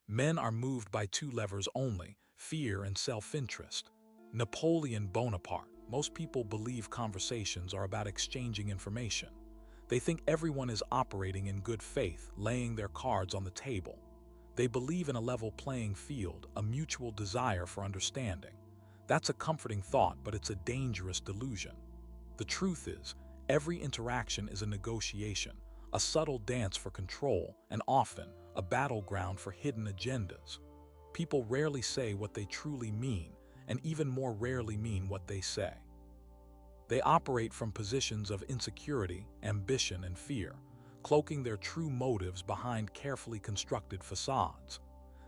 Men are moved by two levers only: fear and self-interest. Napoleon Bonaparte. Most people believe conversations are about exchanging information. They think everyone is operating in good faith, laying their cards on the table. They believe in a level playing field, a mutual desire for understanding. That's a comforting thought, but it's a dangerous delusion. The truth is, every interaction is a negotiation, a subtle dance for control, and often a battleground for hidden agendas. People rarely say what they truly mean, and even more rarely mean what they say. They operate from positions of insecurity, ambition, and fear, cloaking their true motives behind carefully constructed facades.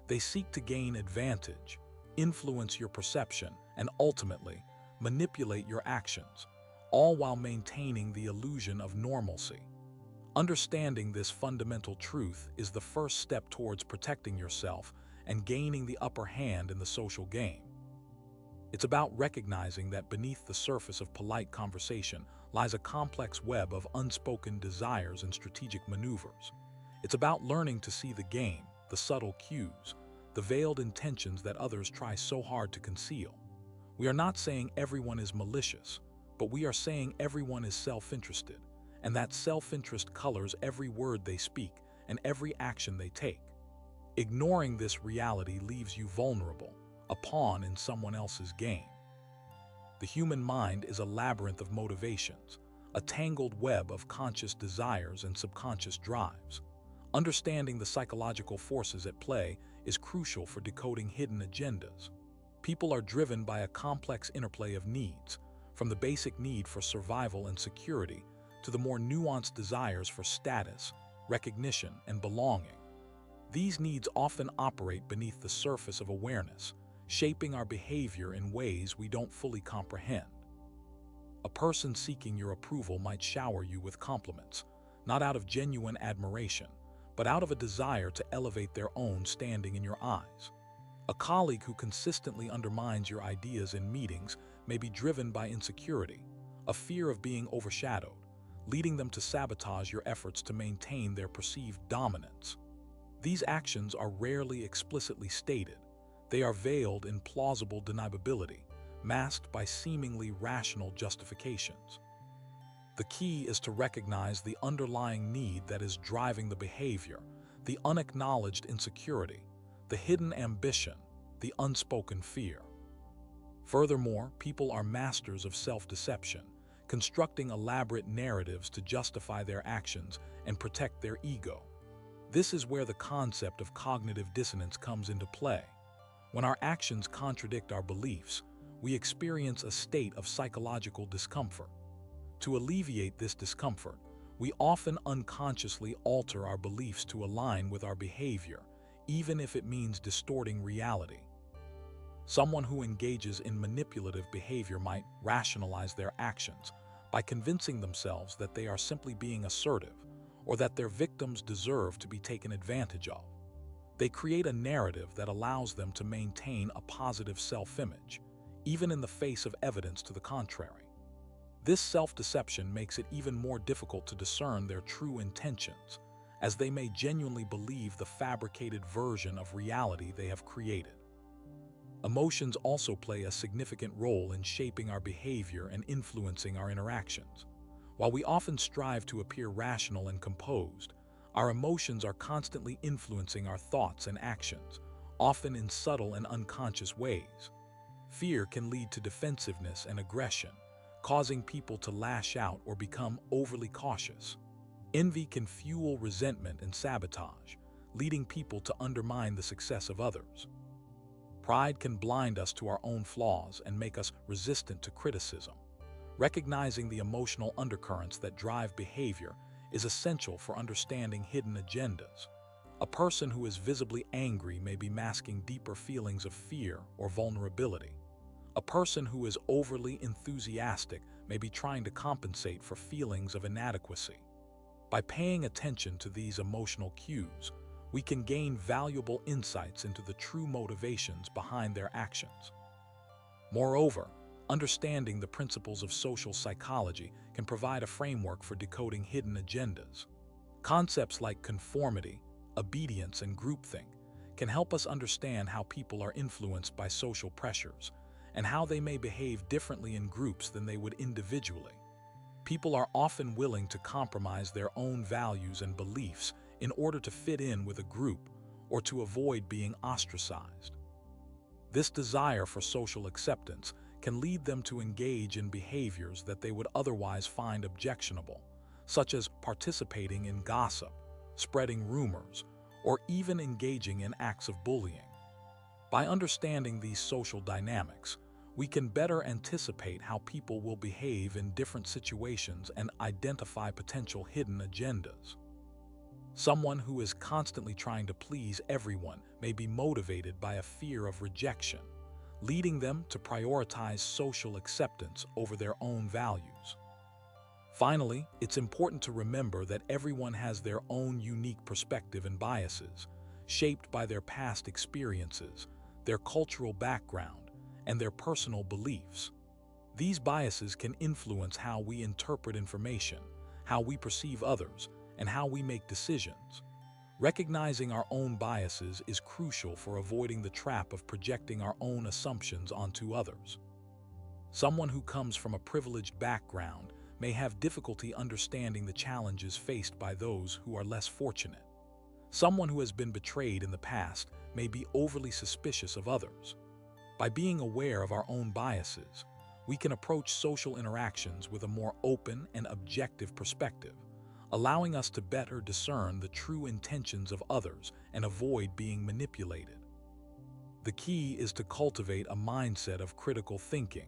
They seek to gain advantage, influence your perception, and ultimately manipulate your actions, all while maintaining the illusion of normalcy. Understanding this fundamental truth is the first step towards protecting yourself and gaining the upper hand in the social game. It's about recognizing that beneath the surface of polite conversation lies a complex web of unspoken desires and strategic maneuvers. It's about learning to see the game, the subtle cues, the veiled intentions that others try so hard to conceal. We are not saying everyone is malicious, but we are saying everyone is self-interested, and that self-interest colors every word they speak and every action they take. Ignoring this reality leaves you vulnerable, a pawn in someone else's game. The human mind is a labyrinth of motivations, a tangled web of conscious desires and subconscious drives. Understanding the psychological forces at play is crucial for decoding hidden agendas. People are driven by a complex interplay of needs, from the basic need for survival and security to the more nuanced desires for status, recognition, and belonging. These needs often operate beneath the surface of awareness, shaping our behavior in ways we don't fully comprehend. A person seeking your approval might shower you with compliments, not out of genuine admiration, but out of a desire to elevate their own standing in your eyes. A colleague who consistently undermines your ideas in meetings may be driven by insecurity, a fear of being overshadowed, leading them to sabotage your efforts to maintain their perceived dominance. These actions are rarely explicitly stated. They are veiled in plausible deniability, masked by seemingly rational justifications. The key is to recognize the underlying need that is driving the behavior, the unacknowledged insecurity, the hidden ambition, the unspoken fear. Furthermore, people are masters of self-deception, constructing elaborate narratives to justify their actions and protect their ego. This is where the concept of cognitive dissonance comes into play. When our actions contradict our beliefs, we experience a state of psychological discomfort. To alleviate this discomfort, we often unconsciously alter our beliefs to align with our behavior, even if it means distorting reality. Someone who engages in manipulative behavior might rationalize their actions by convincing themselves that they are simply being assertive or that their victims deserve to be taken advantage of. They create a narrative that allows them to maintain a positive self-image, even in the face of evidence to the contrary. This self-deception makes it even more difficult to discern their true intentions, as they may genuinely believe the fabricated version of reality they have created. Emotions also play a significant role in shaping our behavior and influencing our interactions. While we often strive to appear rational and composed, our emotions are constantly influencing our thoughts and actions, often in subtle and unconscious ways. Fear can lead to defensiveness and aggression, causing people to lash out or become overly cautious. Envy can fuel resentment and sabotage, leading people to undermine the success of others. Pride can blind us to our own flaws and make us resistant to criticism. Recognizing the emotional undercurrents that drive behavior is essential for understanding hidden agendas. A person who is visibly angry may be masking deeper feelings of fear or vulnerability. A person who is overly enthusiastic may be trying to compensate for feelings of inadequacy. By paying attention to these emotional cues, we can gain valuable insights into the true motivations behind their actions. Moreover, understanding the principles of social psychology can provide a framework for decoding hidden agendas. Concepts like conformity, obedience, and groupthink can help us understand how people are influenced by social pressures and how they may behave differently in groups than they would individually. People are often willing to compromise their own values and beliefs in order to fit in with a group or to avoid being ostracized. This desire for social acceptance can lead them to engage in behaviors that they would otherwise find objectionable, such as participating in gossip, spreading rumors, or even engaging in acts of bullying. By understanding these social dynamics, we can better anticipate how people will behave in different situations and identify potential hidden agendas. Someone who is constantly trying to please everyone may be motivated by a fear of rejection, leading them to prioritize social acceptance over their own values. Finally, it's important to remember that everyone has their own unique perspective and biases, shaped by their past experiences, their cultural background, and their personal beliefs. These biases can influence how we interpret information, how we perceive others, and how we make decisions. Recognizing our own biases is crucial for avoiding the trap of projecting our own assumptions onto others. Someone who comes from a privileged background may have difficulty understanding the challenges faced by those who are less fortunate. Someone who has been betrayed in the past may be overly suspicious of others. By being aware of our own biases, we can approach social interactions with a more open and objective perspective, allowing us to better discern the true intentions of others and avoid being manipulated. The key is to cultivate a mindset of critical thinking,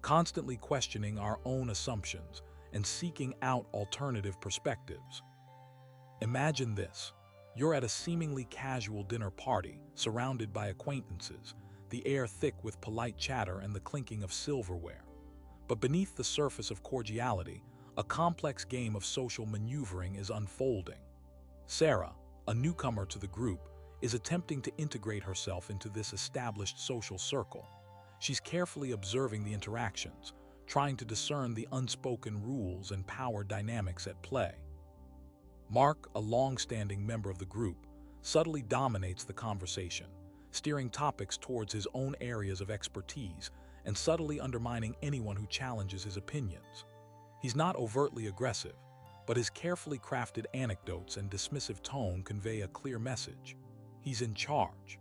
constantly questioning our own assumptions and seeking out alternative perspectives. Imagine this. You're at a seemingly casual dinner party, surrounded by acquaintances, the air thick with polite chatter and the clinking of silverware. But beneath the surface of cordiality, a complex game of social maneuvering is unfolding. Sarah, a newcomer to the group, is attempting to integrate herself into this established social circle. She's carefully observing the interactions, trying to discern the unspoken rules and power dynamics at play. Mark, a long-standing member of the group, subtly dominates the conversation, steering topics towards his own areas of expertise and subtly undermining anyone who challenges his opinions. He's not overtly aggressive, but his carefully crafted anecdotes and dismissive tone convey a clear message. He's in charge.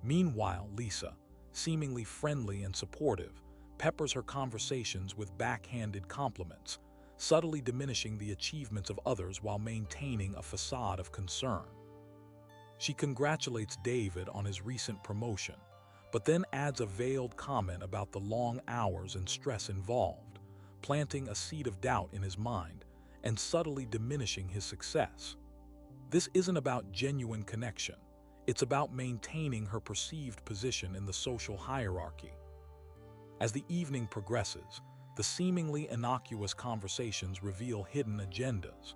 Meanwhile, Lisa, seemingly friendly and supportive, peppers her conversations with backhanded compliments, subtly diminishing the achievements of others while maintaining a facade of concern. She congratulates David on his recent promotion, but then adds a veiled comment about the long hours and stress involved, planting a seed of doubt in his mind and subtly diminishing his success. This isn't about genuine connection. It's about maintaining her perceived position in the social hierarchy. As the evening progresses, the seemingly innocuous conversations reveal hidden agendas.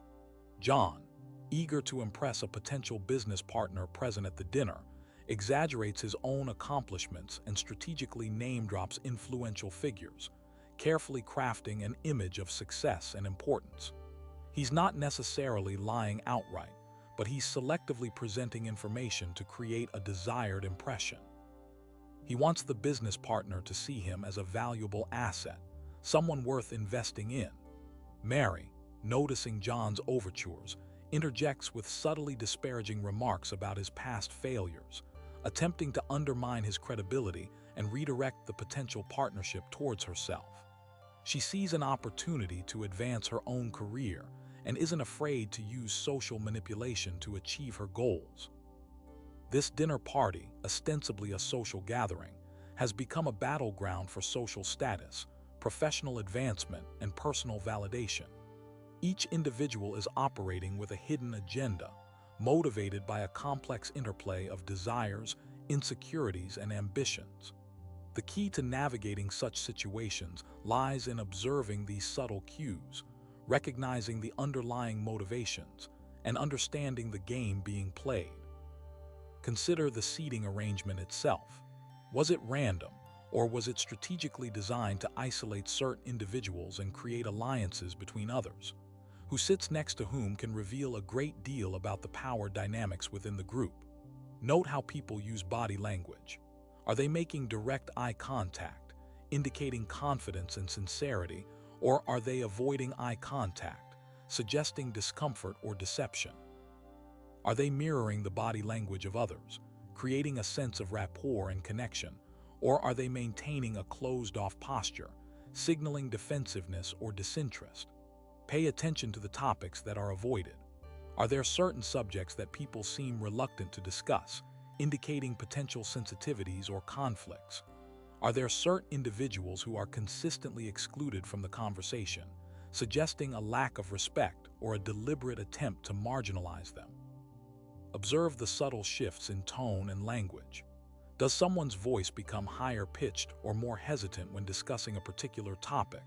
John, eager to impress a potential business partner present at the dinner, exaggerates his own accomplishments and strategically name-drops influential figures, carefully crafting an image of success and importance. He's not necessarily lying outright, but he's selectively presenting information to create a desired impression. He wants the business partner to see him as a valuable asset, someone worth investing in. Mary, noticing John's overtures, interjects with subtly disparaging remarks about his past failures, attempting to undermine his credibility and redirect the potential partnership towards herself. She sees an opportunity to advance her own career and isn't afraid to use social manipulation to achieve her goals. This dinner party, ostensibly a social gathering, has become a battleground for social status, professional advancement, and personal validation. Each individual is operating with a hidden agenda, motivated by a complex interplay of desires, insecurities, and ambitions. The key to navigating such situations lies in observing these subtle cues, recognizing the underlying motivations, and understanding the game being played. Consider the seating arrangement itself. Was it random, or was it strategically designed to isolate certain individuals and create alliances between others? Who sits next to whom can reveal a great deal about the power dynamics within the group. Note how people use body language. Are they making direct eye contact, indicating confidence and sincerity, or are they avoiding eye contact, suggesting discomfort or deception? Are they mirroring the body language of others, creating a sense of rapport and connection, or are they maintaining a closed-off posture, signaling defensiveness or disinterest? Pay attention to the topics that are avoided. Are there certain subjects that people seem reluctant to discuss, indicating potential sensitivities or conflicts? Are there certain individuals who are consistently excluded from the conversation, suggesting a lack of respect or a deliberate attempt to marginalize them? Observe the subtle shifts in tone and language. Does someone's voice become higher-pitched or more hesitant when discussing a particular topic,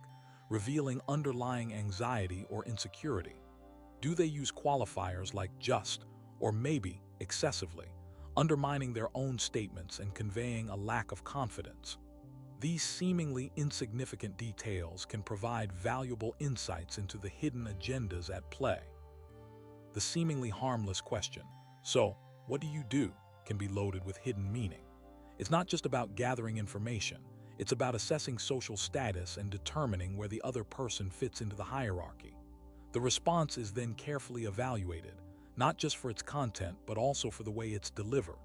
revealing underlying anxiety or insecurity? Do they use qualifiers like just or maybe excessively, undermining their own statements and conveying a lack of confidence? These seemingly insignificant details can provide valuable insights into the hidden agendas at play. The seemingly harmless question, "So, what do?" can be loaded with hidden meaning. It's not just about gathering information, it's about assessing social status and determining where the other person fits into the hierarchy. The response is then carefully evaluated, not just for its content but also for the way it's delivered.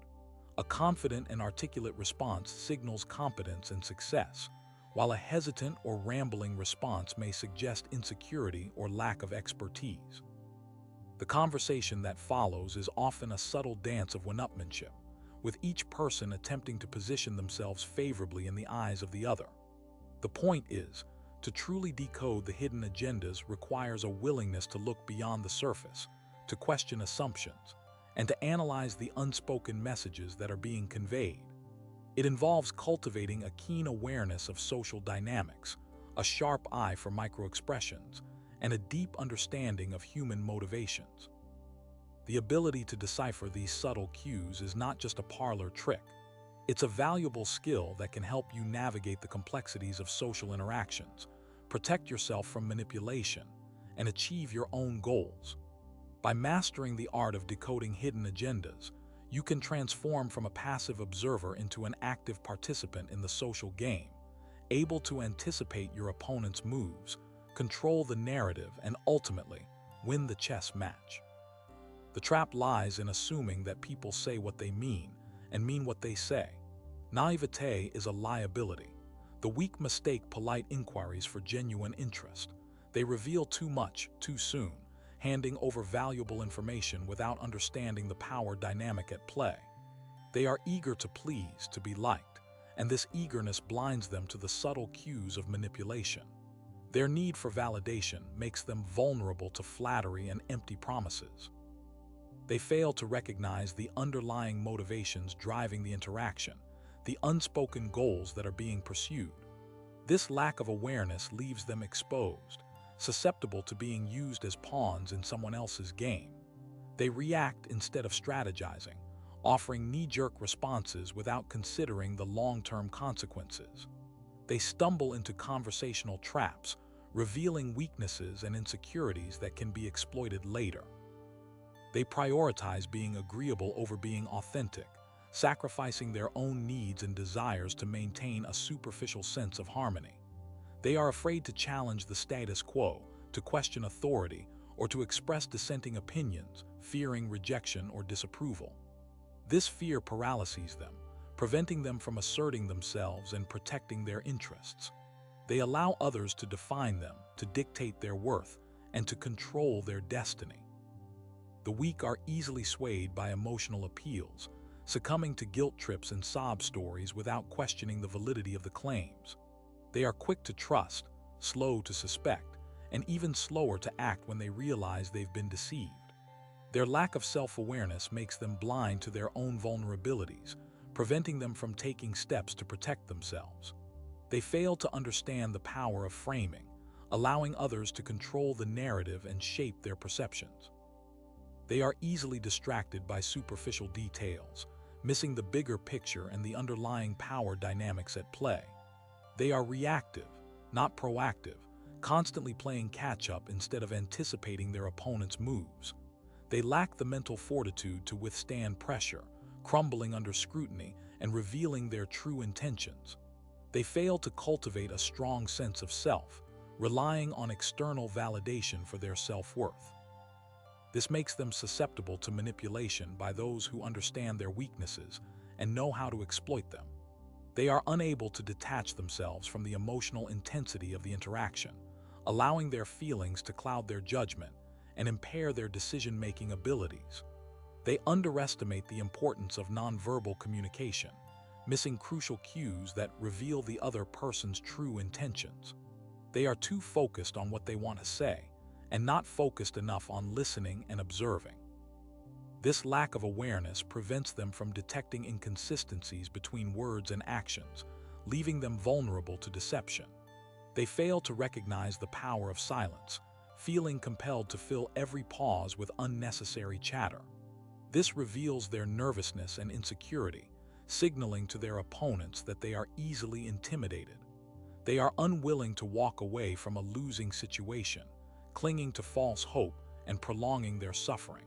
A confident and articulate response signals competence and success, while a hesitant or rambling response may suggest insecurity or lack of expertise. The conversation that follows is often a subtle dance of one-upmanship, with each person attempting to position themselves favorably in the eyes of the other. The point is, to truly decode the hidden agendas requires a willingness to look beyond the surface, to question assumptions, and to analyze the unspoken messages that are being conveyed. It involves cultivating a keen awareness of social dynamics, a sharp eye for microexpressions, and a deep understanding of human motivations. The ability to decipher these subtle cues is not just a parlor trick. It's a valuable skill that can help you navigate the complexities of social interactions, protect yourself from manipulation, and achieve your own goals. By mastering the art of decoding hidden agendas, you can transform from a passive observer into an active participant in the social game, able to anticipate your opponent's moves, control the narrative, and ultimately win the chess match. The trap lies in assuming that people say what they mean and mean what they say. Naivete is a liability. The weak mistake polite inquiries for genuine interest. They reveal too much, too soon, handing over valuable information without understanding the power dynamic at play. They are eager to please, to be liked, and this eagerness blinds them to the subtle cues of manipulation. Their need for validation makes them vulnerable to flattery and empty promises. They fail to recognize the underlying motivations driving the interaction, the unspoken goals that are being pursued. This lack of awareness leaves them exposed, susceptible to being used as pawns in someone else's game. They react instead of strategizing, offering knee-jerk responses without considering the long-term consequences. They stumble into conversational traps, revealing weaknesses and insecurities that can be exploited later. They prioritize being agreeable over being authentic, sacrificing their own needs and desires to maintain a superficial sense of harmony. They are afraid to challenge the status quo, to question authority, or to express dissenting opinions, fearing rejection or disapproval. This fear paralyzes them, preventing them from asserting themselves and protecting their interests. They allow others to define them, to dictate their worth, and to control their destiny. The weak are easily swayed by emotional appeals, succumbing to guilt trips and sob stories without questioning the validity of the claims. They are quick to trust, slow to suspect, and even slower to act when they realize they've been deceived. Their lack of self-awareness makes them blind to their own vulnerabilities, preventing them from taking steps to protect themselves. They fail to understand the power of framing, allowing others to control the narrative and shape their perceptions. They are easily distracted by superficial details, missing the bigger picture and the underlying power dynamics at play. They are reactive, not proactive, constantly playing catch-up instead of anticipating their opponent's moves. They lack the mental fortitude to withstand pressure, crumbling under scrutiny and revealing their true intentions. They fail to cultivate a strong sense of self, relying on external validation for their self-worth. This makes them susceptible to manipulation by those who understand their weaknesses and know how to exploit them. They are unable to detach themselves from the emotional intensity of the interaction, allowing their feelings to cloud their judgment and impair their decision-making abilities. They underestimate the importance of nonverbal communication, missing crucial cues that reveal the other person's true intentions. They are too focused on what they want to say, and not focused enough on listening and observing. This lack of awareness prevents them from detecting inconsistencies between words and actions, leaving them vulnerable to deception. They fail to recognize the power of silence, feeling compelled to fill every pause with unnecessary chatter. This reveals their nervousness and insecurity, signaling to their opponents that they are easily intimidated. They are unwilling to walk away from a losing situation, clinging to false hope and prolonging their suffering.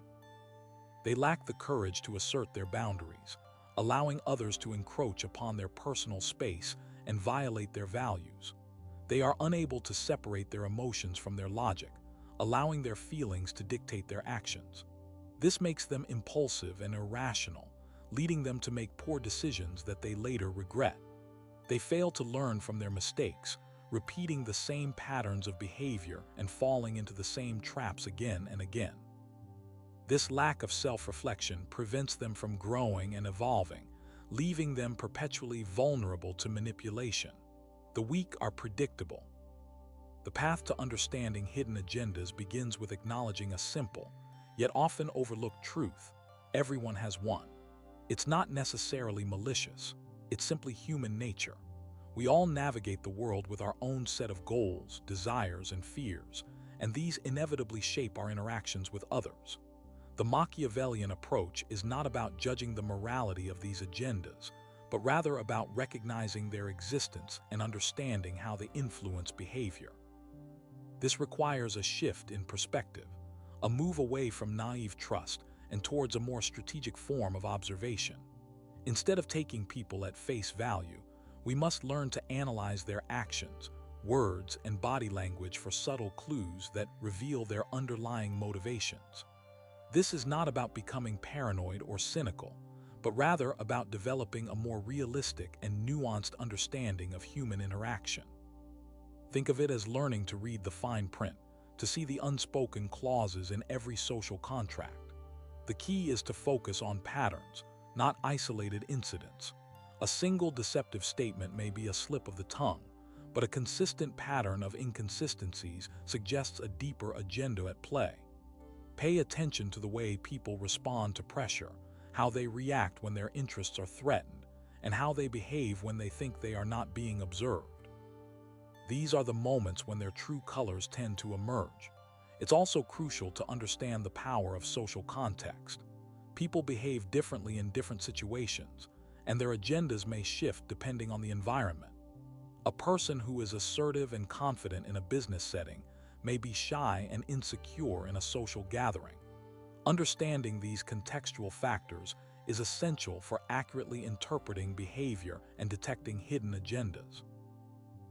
They lack the courage to assert their boundaries, allowing others to encroach upon their personal space and violate their values. They are unable to separate their emotions from their logic, allowing their feelings to dictate their actions. This makes them impulsive and irrational, leading them to make poor decisions that they later regret. They fail to learn from their mistakes, repeating the same patterns of behavior and falling into the same traps again and again. This lack of self-reflection prevents them from growing and evolving, leaving them perpetually vulnerable to manipulation. The weak are predictable. The path to understanding hidden agendas begins with acknowledging a simple, yet often overlooked truth: everyone has one. It's not necessarily malicious, it's simply human nature. We all navigate the world with our own set of goals, desires, and fears, and these inevitably shape our interactions with others. The Machiavellian approach is not about judging the morality of these agendas, but rather about recognizing their existence and understanding how they influence behavior. This requires a shift in perspective, a move away from naive trust and towards a more strategic form of observation. Instead of taking people at face value, we must learn to analyze their actions, words, and body language for subtle clues that reveal their underlying motivations. This is not about becoming paranoid or cynical, but rather about developing a more realistic and nuanced understanding of human interaction. Think of it as learning to read the fine print, to see the unspoken clauses in every social contract. The key is to focus on patterns, not isolated incidents. A single deceptive statement may be a slip of the tongue, but a consistent pattern of inconsistencies suggests a deeper agenda at play. Pay attention to the way people respond to pressure, how they react when their interests are threatened, and how they behave when they think they are not being observed. These are the moments when their true colors tend to emerge. It's also crucial to understand the power of social context. People behave differently in different situations, and their agendas may shift depending on the environment. A person who is assertive and confident in a business setting may be shy and insecure in a social gathering. Understanding these contextual factors is essential for accurately interpreting behavior and detecting hidden agendas.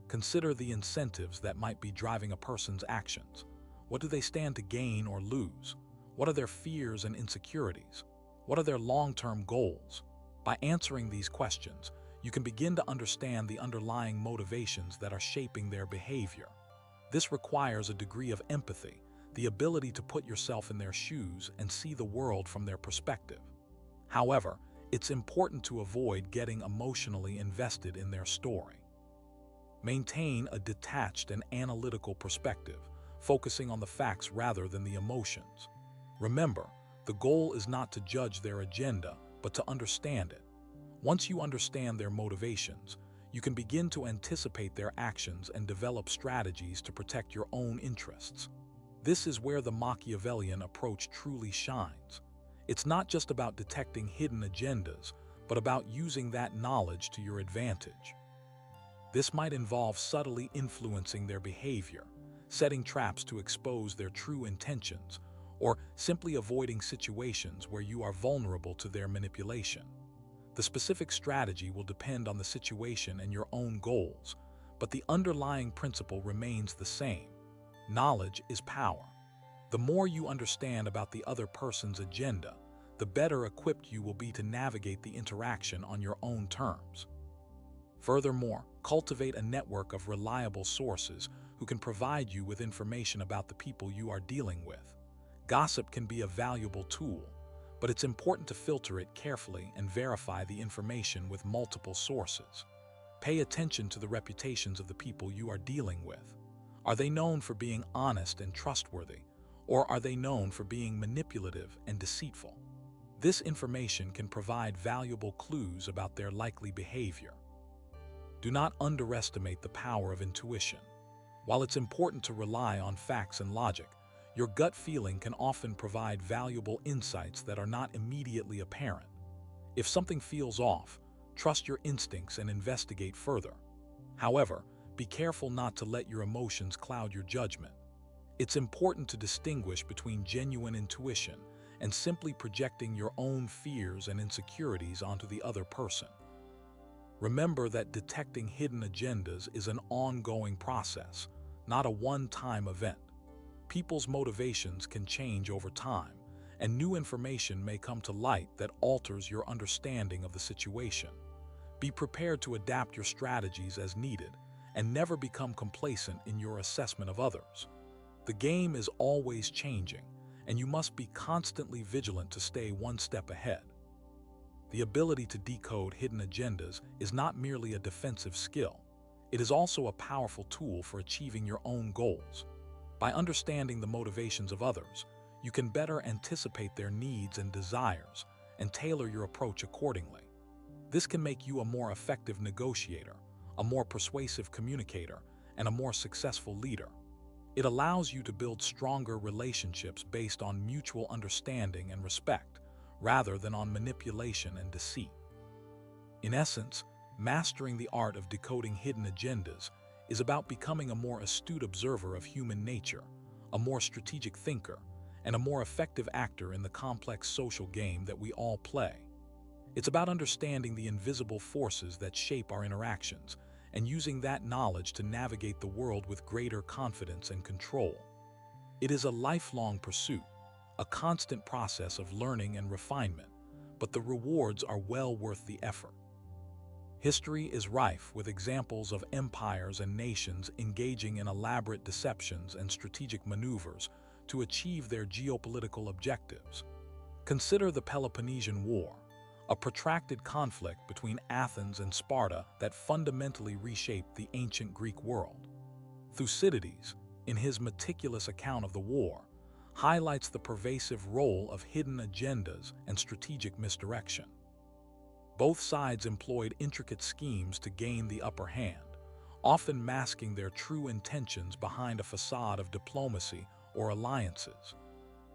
Consider the incentives that might be driving a person's actions. What do they stand to gain or lose? What are their fears and insecurities? What are their long-term goals? By answering these questions, you can begin to understand the underlying motivations that are shaping their behavior. This requires a degree of empathy, the ability to put yourself in their shoes and see the world from their perspective. However, it's important to avoid getting emotionally invested in their story. Maintain a detached and analytical perspective, focusing on the facts rather than the emotions. Remember, the goal is not to judge their agenda, but to understand it. Once you understand their motivations, you can begin to anticipate their actions and develop strategies to protect your own interests. This is where the Machiavellian approach truly shines. It's not just about detecting hidden agendas, but about using that knowledge to your advantage. This might involve subtly influencing their behavior, setting traps to expose their true intentions, or simply avoiding situations where you are vulnerable to their manipulation. The specific strategy will depend on the situation and your own goals, but the underlying principle remains the same. Knowledge is power. The more you understand about the other person's agenda, the better equipped you will be to navigate the interaction on your own terms. Furthermore, cultivate a network of reliable sources who can provide you with information about the people you are dealing with. Gossip can be a valuable tool, but it's important to filter it carefully and verify the information with multiple sources. Pay attention to the reputations of the people you are dealing with. Are they known for being honest and trustworthy, or are they known for being manipulative and deceitful? This information can provide valuable clues about their likely behavior. Do not underestimate the power of intuition. While it's important to rely on facts and logic, your gut feeling can often provide valuable insights that are not immediately apparent. If something feels off, trust your instincts and investigate further. However, be careful not to let your emotions cloud your judgment. It's important to distinguish between genuine intuition and simply projecting your own fears and insecurities onto the other person. Remember that detecting hidden agendas is an ongoing process, not a one-time event. People's motivations can change over time, and new information may come to light that alters your understanding of the situation. Be prepared to adapt your strategies as needed, and never become complacent in your assessment of others. The game is always changing, and you must be constantly vigilant to stay one step ahead. The ability to decode hidden agendas is not merely a defensive skill. It is also a powerful tool for achieving your own goals. By understanding the motivations of others, you can better anticipate their needs and desires and tailor your approach accordingly. This can make you a more effective negotiator, a more persuasive communicator, and a more successful leader. It allows you to build stronger relationships based on mutual understanding and respect, rather than on manipulation and deceit. In essence, mastering the art of decoding hidden agendas is about becoming a more astute observer of human nature, a more strategic thinker, and a more effective actor in the complex social game that we all play. It's about understanding the invisible forces that shape our interactions and using that knowledge to navigate the world with greater confidence and control. It is a lifelong pursuit, a constant process of learning and refinement, but the rewards are well worth the effort. History is rife with examples of empires and nations engaging in elaborate deceptions and strategic maneuvers to achieve their geopolitical objectives. Consider the Peloponnesian War, a protracted conflict between Athens and Sparta that fundamentally reshaped the ancient Greek world. Thucydides, in his meticulous account of the war, highlights the pervasive role of hidden agendas and strategic misdirection. Both sides employed intricate schemes to gain the upper hand, often masking their true intentions behind a facade of diplomacy or alliances.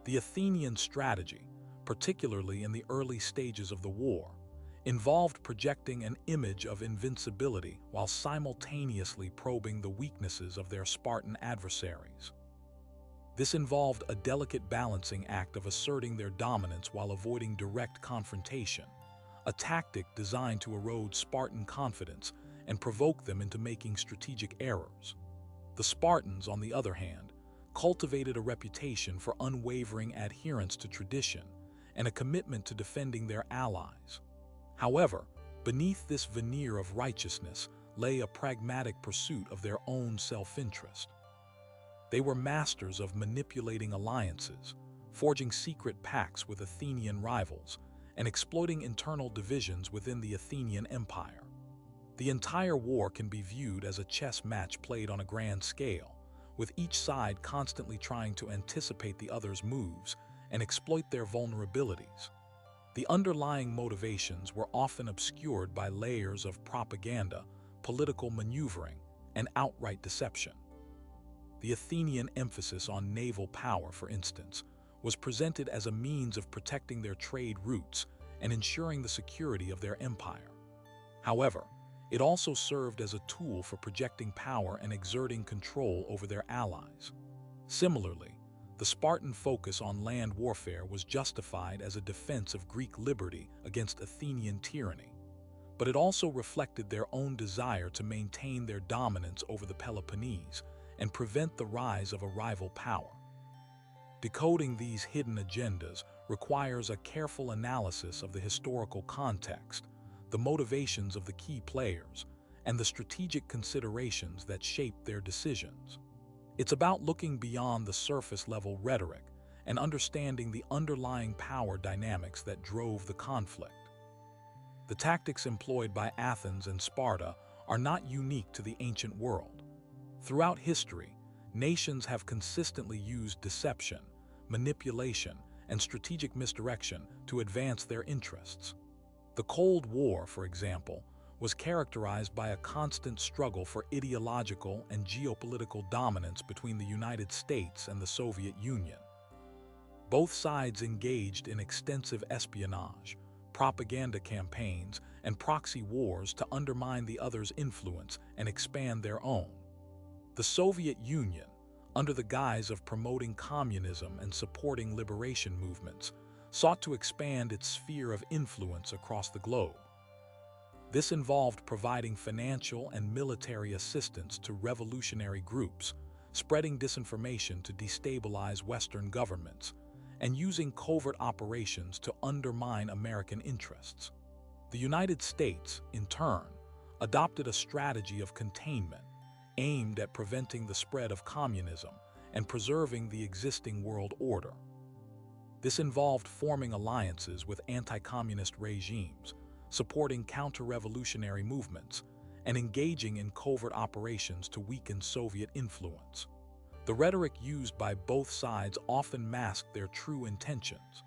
The Athenian strategy, particularly in the early stages of the war, involved projecting an image of invincibility while simultaneously probing the weaknesses of their Spartan adversaries. This involved a delicate balancing act of asserting their dominance while avoiding direct confrontation, a tactic designed to erode Spartan confidence and provoke them into making strategic errors. The Spartans, on the other hand, cultivated a reputation for unwavering adherence to tradition and a commitment to defending their allies. However, beneath this veneer of righteousness lay a pragmatic pursuit of their own self-interest. They were masters of manipulating alliances, forging secret pacts with Athenian rivals, and exploiting internal divisions within the Athenian Empire. The entire war can be viewed as a chess match played on a grand scale, with each side constantly trying to anticipate the other's moves and exploit their vulnerabilities. The underlying motivations were often obscured by layers of propaganda, political maneuvering, and outright deception. The Athenian emphasis on naval power, for instance, was presented as a means of protecting their trade routes and ensuring the security of their empire. However, it also served as a tool for projecting power and exerting control over their allies. Similarly, the Spartan focus on land warfare was justified as a defense of Greek liberty against Athenian tyranny. but it also reflected their own desire to maintain their dominance over the Peloponnese and prevent the rise of a rival power. Decoding these hidden agendas requires a careful analysis of the historical context, the motivations of the key players, and the strategic considerations that shape their decisions. It's about looking beyond the surface-level rhetoric and understanding the underlying power dynamics that drove the conflict. The tactics employed by Athens and Sparta are not unique to the ancient world. Throughout history, nations have consistently used deception, manipulation, and strategic misdirection to advance their interests. The Cold War, for example, was characterized by a constant struggle for ideological and geopolitical dominance between the United States and the Soviet Union. Both sides engaged in extensive espionage, propaganda campaigns, and proxy wars to undermine the other's influence and expand their own. The Soviet Union, under the guise of promoting communism and supporting liberation movements, sought to expand its sphere of influence across the globe. This involved providing financial and military assistance to revolutionary groups, spreading disinformation to destabilize Western governments, and using covert operations to undermine American interests. The United States, in turn, adopted a strategy of containment aimed at preventing the spread of communism and preserving the existing world order. This involved forming alliances with anti-communist regimes, supporting counter-revolutionary movements, and engaging in covert operations to weaken Soviet influence. The rhetoric used by both sides often masked their true intentions.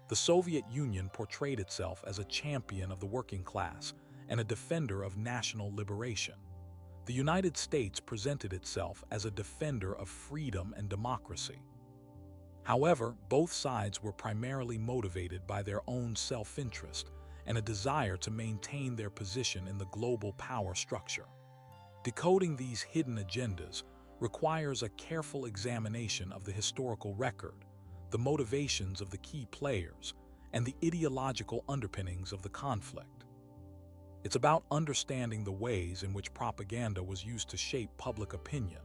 The Soviet Union portrayed itself as a champion of the working class and a defender of national liberation. The United States presented itself as a defender of freedom and democracy. However, both sides were primarily motivated by their own self-interest and a desire to maintain their position in the global power structure. Decoding these hidden agendas requires a careful examination of the historical record, the motivations of the key players, and the ideological underpinnings of the conflict. It's about understanding the ways in which propaganda was used to shape public opinion,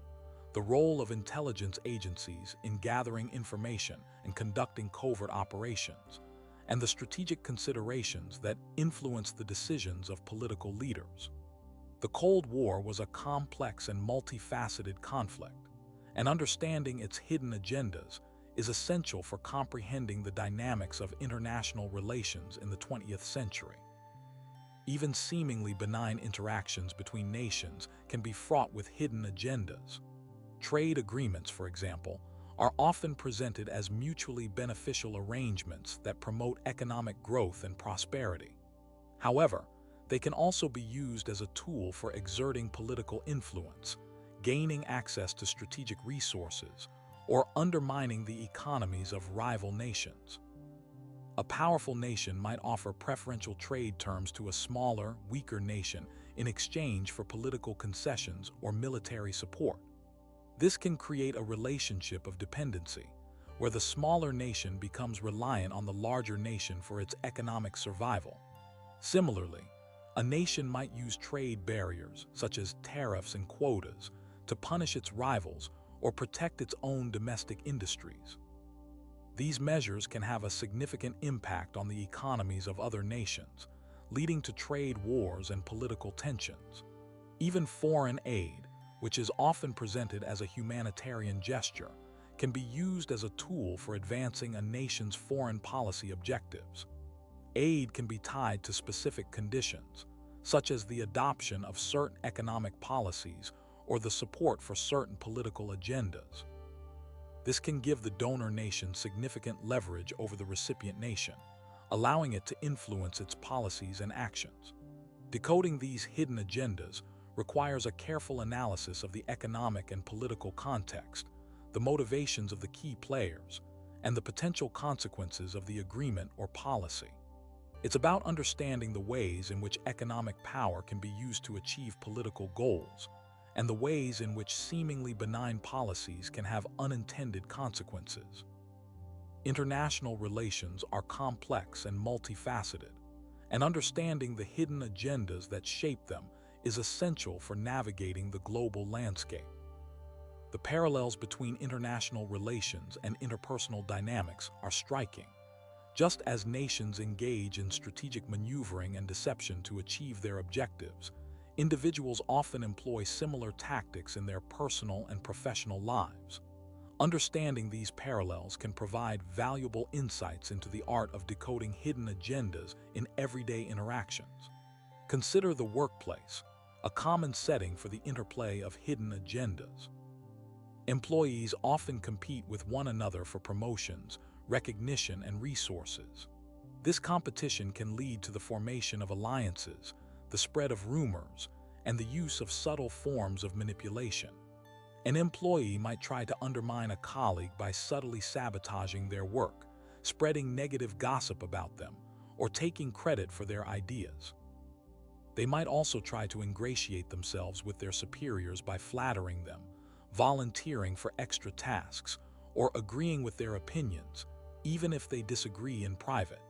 the role of intelligence agencies in gathering information and conducting covert operations, and the strategic considerations that influence the decisions of political leaders. The Cold War was a complex and multifaceted conflict, and understanding its hidden agendas is essential for comprehending the dynamics of international relations in the 20th century. Even seemingly benign interactions between nations can be fraught with hidden agendas. Trade agreements, for example, are often presented as mutually beneficial arrangements that promote economic growth and prosperity. However, they can also be used as a tool for exerting political influence, gaining access to strategic resources, or undermining the economies of rival nations. A powerful nation might offer preferential trade terms to a smaller, weaker nation in exchange for political concessions or military support. This can create a relationship of dependency, where the smaller nation becomes reliant on the larger nation for its economic survival. Similarly, a nation might use trade barriers, such as tariffs and quotas, to punish its rivals or protect its own domestic industries. These measures can have a significant impact on the economies of other nations, leading to trade wars and political tensions. Even foreign aid, which is often presented as a humanitarian gesture, can be used as a tool for advancing a nation's foreign policy objectives. Aid can be tied to specific conditions, such as the adoption of certain economic policies or the support for certain political agendas. This can give the donor nation significant leverage over the recipient nation, allowing it to influence its policies and actions. Decoding these hidden agendas requires a careful analysis of the economic and political context, the motivations of the key players, and the potential consequences of the agreement or policy. It's about understanding the ways in which economic power can be used to achieve political goals, and the ways in which seemingly benign policies can have unintended consequences. International relations are complex and multifaceted, and understanding the hidden agendas that shape them is essential for navigating the global landscape. The parallels between international relations and interpersonal dynamics are striking. Just as nations engage in strategic maneuvering and deception to achieve their objectives, individuals often employ similar tactics in their personal and professional lives. Understanding these parallels can provide valuable insights into the art of decoding hidden agendas in everyday interactions. Consider the workplace, a common setting for the interplay of hidden agendas. Employees often compete with one another for promotions, recognition, and resources. This competition can lead to the formation of alliances, the spread of rumors, and the use of subtle forms of manipulation. An employee might try to undermine a colleague by subtly sabotaging their work, spreading negative gossip about them, or taking credit for their ideas. They might also try to ingratiate themselves with their superiors by flattering them, volunteering for extra tasks, or agreeing with their opinions, even if they disagree in private.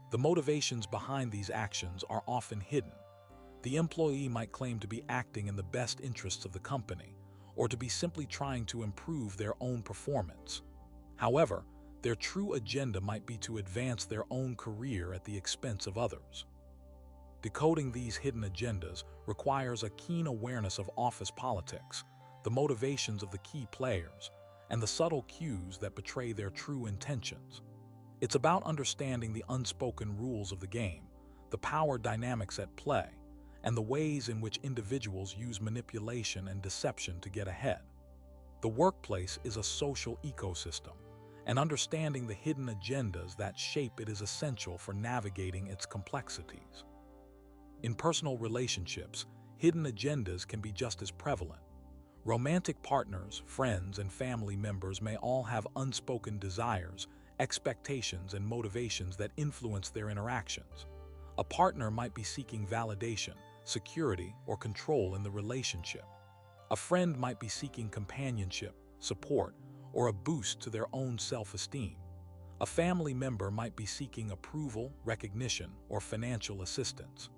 The motivations behind these actions are often hidden. The employee might claim to be acting in the best interests of the company, or to be simply trying to improve their own performance. However, their true agenda might be to advance their own career at the expense of others. Decoding these hidden agendas requires a keen awareness of office politics, the motivations of the key players, and the subtle cues that betray their true intentions. It's about understanding the unspoken rules of the game, the power dynamics at play, and the ways in which individuals use manipulation and deception to get ahead. The workplace is a social ecosystem, and understanding the hidden agendas that shape it is essential for navigating its complexities. In personal relationships, hidden agendas can be just as prevalent. Romantic partners, friends, and family members may all have unspoken desires, expectations, and motivations that influence their interactions. A partner might be seeking validation, security, or control in the relationship. A friend might be seeking companionship, support, or a boost to their own self-esteem. A family member might be seeking approval, recognition, or financial assistance.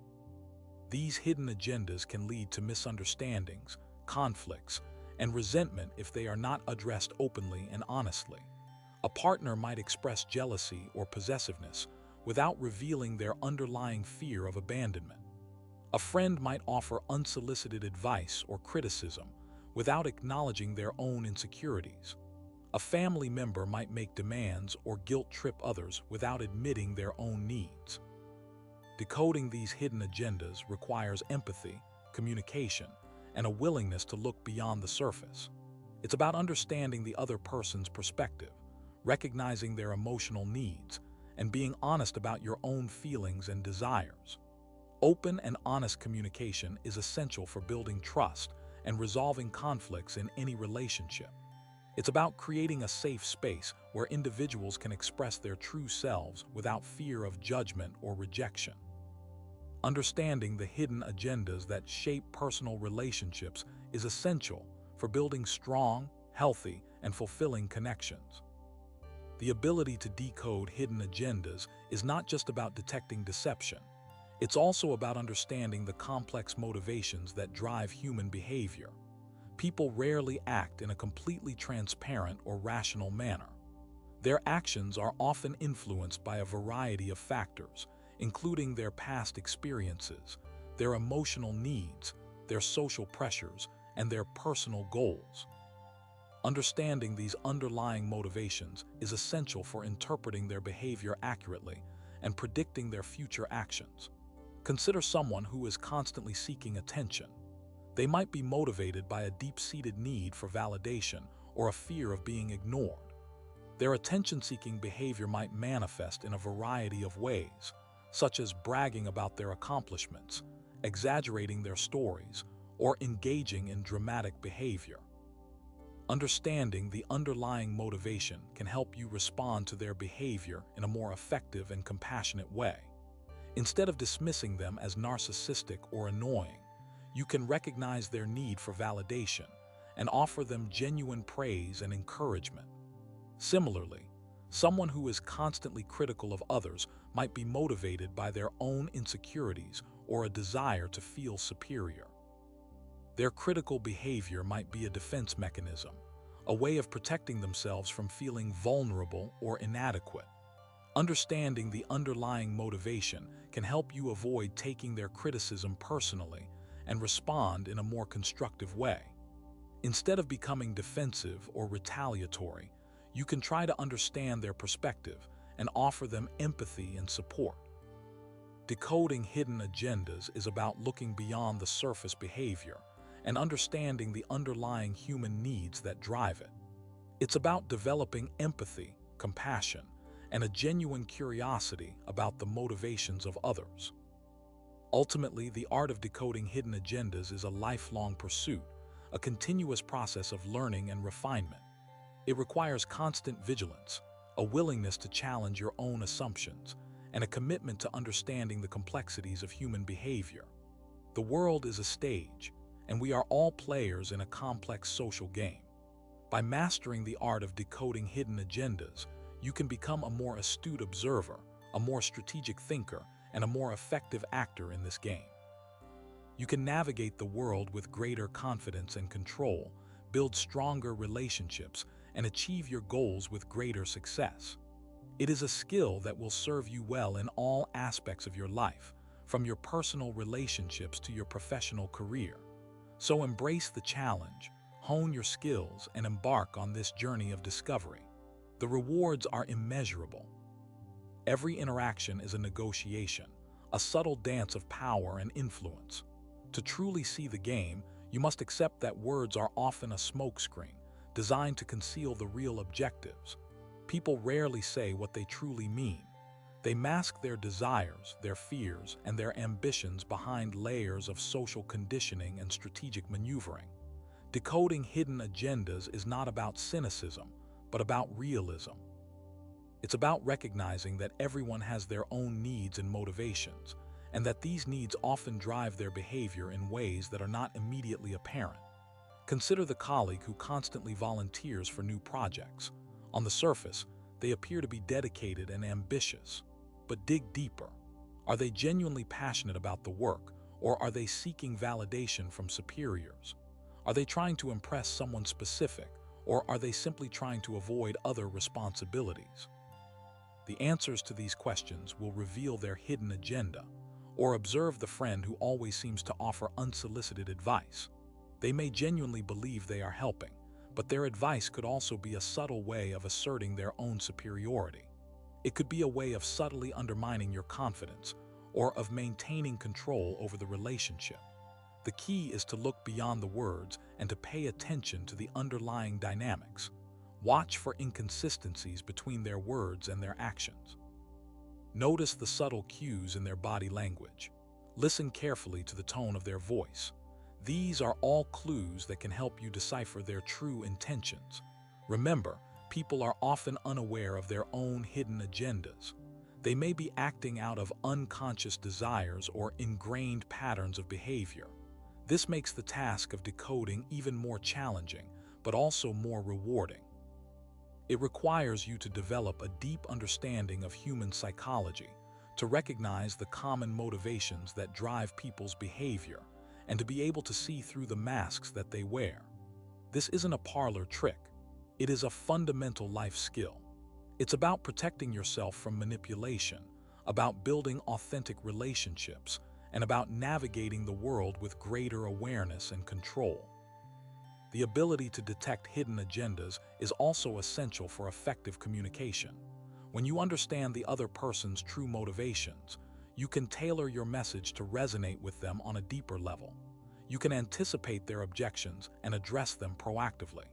These hidden agendas can lead to misunderstandings, conflicts, and resentment if they are not addressed openly and honestly. A partner might express jealousy or possessiveness without revealing their underlying fear of abandonment. A friend might offer unsolicited advice or criticism without acknowledging their own insecurities. A family member might make demands or guilt-trip others without admitting their own needs. Decoding these hidden agendas requires empathy, communication, and a willingness to look beyond the surface. It's about understanding the other person's perspective, recognizing their emotional needs, and being honest about your own feelings and desires. Open and honest communication is essential for building trust and resolving conflicts in any relationship. It's about creating a safe space where individuals can express their true selves without fear of judgment or rejection. Understanding the hidden agendas that shape personal relationships is essential for building strong, healthy, and fulfilling connections. The ability to decode hidden agendas is not just about detecting deception. It's also about understanding the complex motivations that drive human behavior. People rarely act in a completely transparent or rational manner. Their actions are often influenced by a variety of factors, including their past experiences, their emotional needs, their social pressures, and their personal goals. Understanding these underlying motivations is essential for interpreting their behavior accurately and predicting their future actions. Consider someone who is constantly seeking attention. They might be motivated by a deep-seated need for validation or a fear of being ignored. Their attention-seeking behavior might manifest in a variety of ways, such as bragging about their accomplishments, exaggerating their stories, or engaging in dramatic behavior. Understanding the underlying motivation can help you respond to their behavior in a more effective and compassionate way. Instead of dismissing them as narcissistic or annoying, you can recognize their need for validation and offer them genuine praise and encouragement. Similarly, Someone who is constantly critical of others might be motivated by their own insecurities or a desire to feel superior. Their critical behavior might be a defense mechanism, a way of protecting themselves from feeling vulnerable or inadequate. Understanding the underlying motivation can help you avoid taking their criticism personally and respond in a more constructive way. Instead of becoming defensive or retaliatory, you can try to understand their perspective and offer them empathy and support. Decoding hidden agendas is about looking beyond the surface behavior and understanding the underlying human needs that drive it. It's about developing empathy, compassion, and a genuine curiosity about the motivations of others. Ultimately, the art of decoding hidden agendas is a lifelong pursuit, a continuous process of learning and refinement. It requires constant vigilance, a willingness to challenge your own assumptions, and a commitment to understanding the complexities of human behavior. The world is a stage, and we are all players in a complex social game. By mastering the art of decoding hidden agendas, you can become a more astute observer, a more strategic thinker, and a more effective actor in this game. You can navigate the world with greater confidence and control, build stronger relationships, and achieve your goals with greater success. It is a skill that will serve you well in all aspects of your life, from your personal relationships to your professional career. So embrace the challenge, hone your skills, and embark on this journey of discovery. The rewards are immeasurable. Every interaction is a negotiation, a subtle dance of power and influence. To truly see the game, you must accept that words are often a smokescreen, designed to conceal the real objectives. People rarely say what they truly mean. They mask their desires, their fears, and their ambitions behind layers of social conditioning and strategic maneuvering. Decoding hidden agendas is not about cynicism, but about realism. It's about recognizing that everyone has their own needs and motivations, and that these needs often drive their behavior in ways that are not immediately apparent. Consider the colleague who constantly volunteers for new projects. On the surface, they appear to be dedicated and ambitious. But dig deeper. Are they genuinely passionate about the work, or are they seeking validation from superiors? Are they trying to impress someone specific, or are they simply trying to avoid other responsibilities? The answers to these questions will reveal their hidden agenda. Or observe the friend who always seems to offer unsolicited advice. They may genuinely believe they are helping, but their advice could also be a subtle way of asserting their own superiority. It could be a way of subtly undermining your confidence, or of maintaining control over the relationship. The key is to look beyond the words and to pay attention to the underlying dynamics. Watch for inconsistencies between their words and their actions. Notice the subtle cues in their body language. Listen carefully to the tone of their voice. These are all clues that can help you decipher their true intentions. Remember, people are often unaware of their own hidden agendas. They may be acting out of unconscious desires or ingrained patterns of behavior. This makes the task of decoding even more challenging, but also more rewarding. It requires you to develop a deep understanding of human psychology, to recognize the common motivations that drive people's behavior, and to be able to see through the masks that they wear. This isn't a parlor trick. It is a fundamental life skill. It's about protecting yourself from manipulation, about building authentic relationships, and about navigating the world with greater awareness and control. The ability to detect hidden agendas is also essential for effective communication. When you understand the other person's true motivations, you can tailor your message to resonate with them on a deeper level. You can anticipate their objections and address them proactively.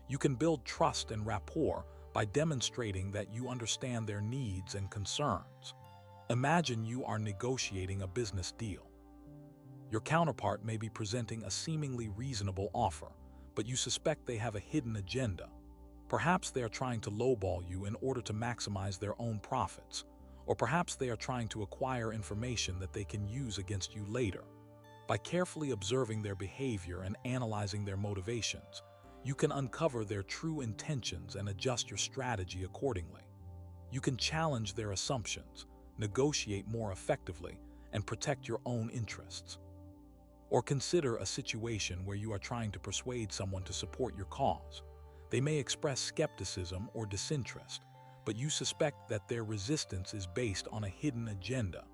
You can build trust and rapport by demonstrating that you understand their needs and concerns. Imagine you are negotiating a business deal. Your counterpart may be presenting a seemingly reasonable offer, but you suspect they have a hidden agenda. Perhaps they are trying to lowball you in order to maximize their own profits, or perhaps they are trying to acquire information that they can use against you later. By carefully observing their behavior and analyzing their motivations, you can uncover their true intentions and adjust your strategy accordingly. You can challenge their assumptions, negotiate more effectively, and protect your own interests. Or consider a situation where you are trying to persuade someone to support your cause. They may express skepticism or disinterest, but you suspect that their resistance is based on a hidden agenda.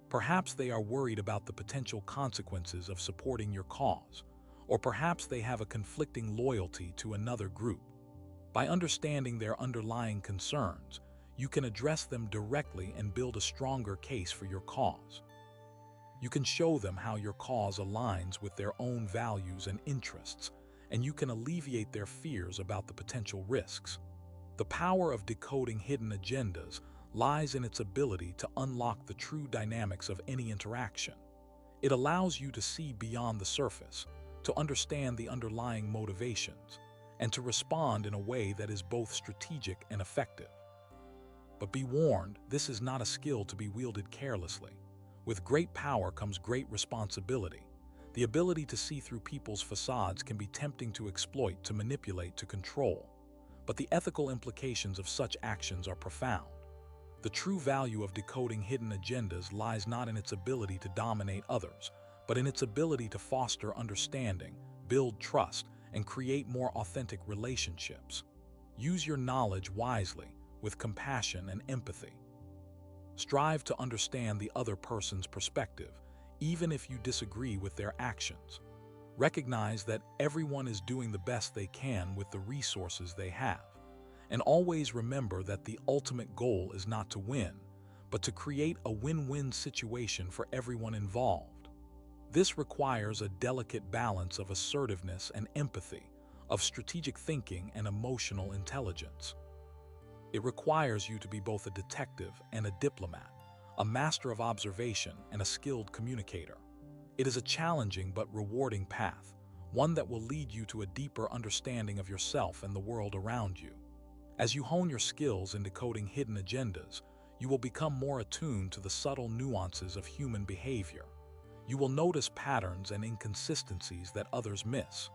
Perhaps they are worried about the potential consequences of supporting your cause, or perhaps they have a conflicting loyalty to another group. By understanding their underlying concerns, you can address them directly and build a stronger case for your cause. You can show them how your cause aligns with their own values and interests, and you can alleviate their fears about the potential risks. The power of decoding hidden agendas lies in its ability to unlock the true dynamics of any interaction. It allows you to see beyond the surface, to understand the underlying motivations, and to respond in a way that is both strategic and effective. But be warned, this is not a skill to be wielded carelessly. With great power comes great responsibility. The ability to see through people's facades can be tempting to exploit, to manipulate, to control. But the ethical implications of such actions are profound. The true value of decoding hidden agendas lies not in its ability to dominate others, but in its ability to foster understanding, build trust, and create more authentic relationships. Use your knowledge wisely, with compassion and empathy. Strive to understand the other person's perspective, even if you disagree with their actions. Recognize that everyone is doing the best they can with the resources they have. And always remember that the ultimate goal is not to win, but to create a win-win situation for everyone involved. This requires a delicate balance of assertiveness and empathy, of strategic thinking and emotional intelligence. It requires you to be both a detective and a diplomat, a master of observation and a skilled communicator. It is a challenging but rewarding path, one that will lead you to a deeper understanding of yourself and the world around you. As you hone your skills in decoding hidden agendas, you will become more attuned to the subtle nuances of human behavior. You will notice patterns and inconsistencies that others miss.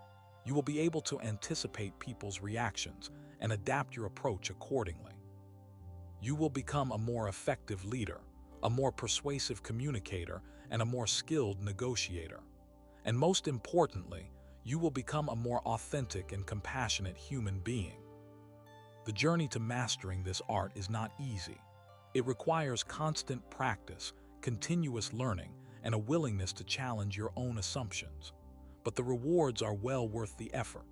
You will be able to anticipate people's reactions and adapt your approach accordingly. You will become a more effective leader, a more persuasive communicator, and a more skilled negotiator. And most importantly, you will become a more authentic and compassionate human being. The journey to mastering this art is not easy. It requires constant practice, continuous learning, and a willingness to challenge your own assumptions. But the rewards are well worth the effort.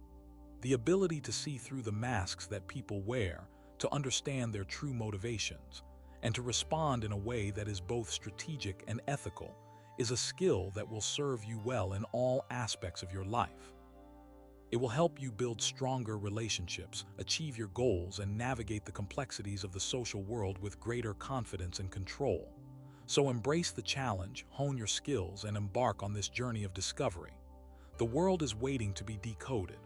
The ability to see through the masks that people wear, to understand their true motivations, and to respond in a way that is both strategic and ethical, is a skill that will serve you well in all aspects of your life. It will help you build stronger relationships, achieve your goals, and navigate the complexities of the social world with greater confidence and control. So embrace the challenge, hone your skills, and embark on this journey of discovery. The world is waiting to be decoded.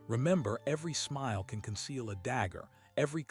Remember, every smile can conceal a dagger, every